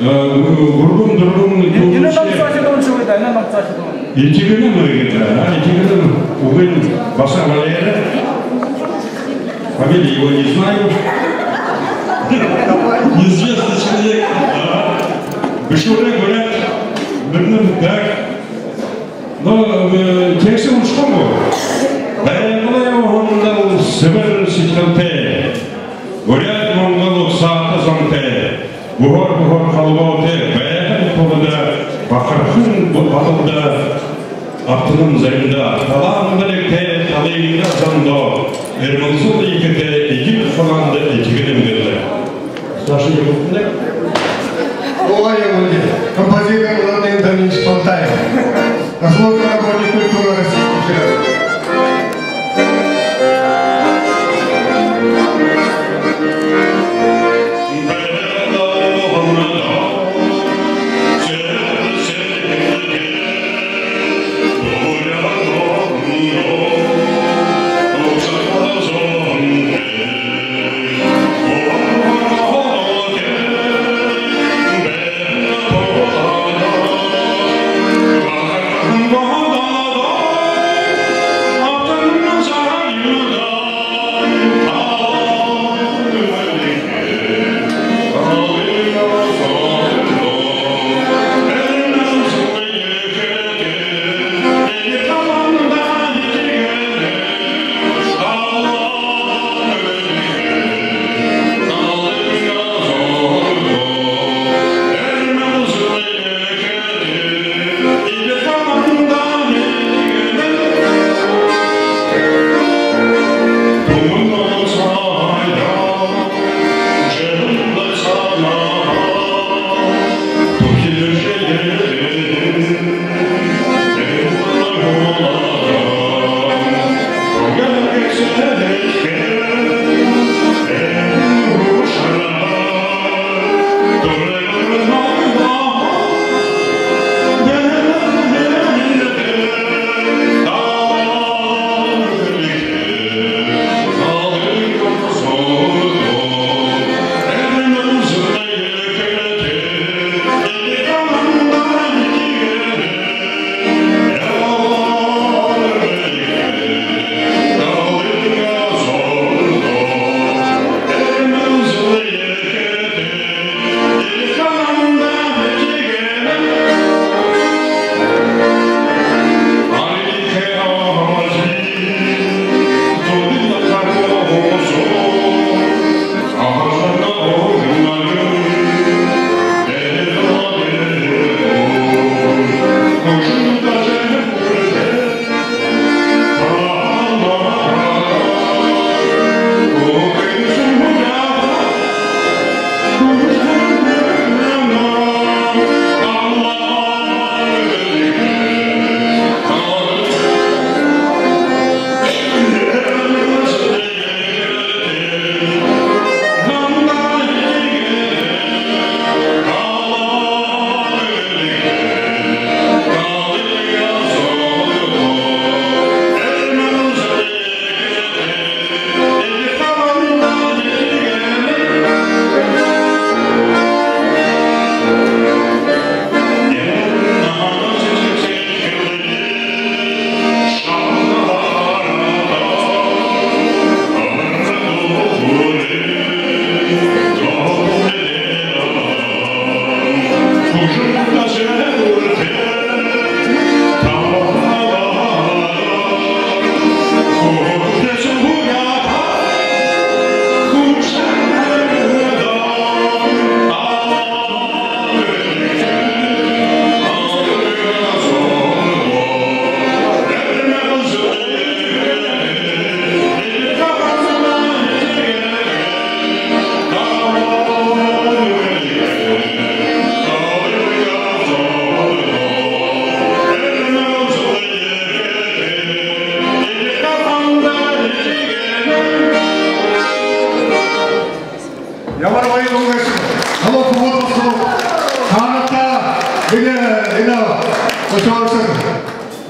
Бургун Yine namslaşıda uçuyor da, yine namslaşıda. İki günü mü gitti? İki günü bugün başa valaydı. Фамилия его не знаю. Неизвестный человек. Бешуре говорят, так. Но тексте он что был? Баягулая он дал Сибир сичканте. Говорят, монголу саата зонте. Бугор халвоте. Баяган повода бахархын батылда. Артының зайында. Талан білекте талайында зондо. Эрмансул икете Египет фаланды этигенем берді. Саша Егоптында? Олай Егоптында. Композитор Владимир Данилович Пантаев. Заслуженный работник культуры Российской Федерации.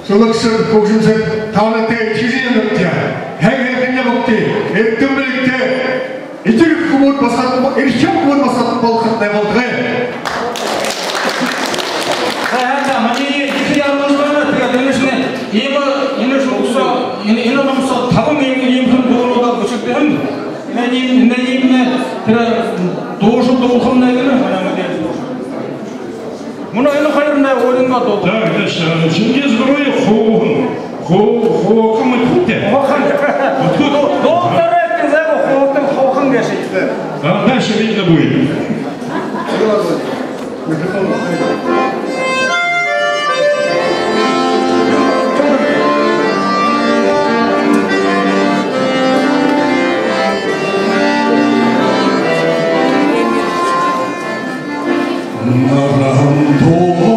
Soluksın, koşumsun, tavlete, çizgiye nokta. Her kenya nokta. Ettim birlikte. İçerik kumut basat, erişim kumut basat, balkat ne oldu? духовная 문화에는 활용나 오는 것도 자, 그래서 신기스로의 호흡하면 통대. 너 따라 때자고 호흡도 호흡한 것이 아, 다시 믿어 보이. 나랑도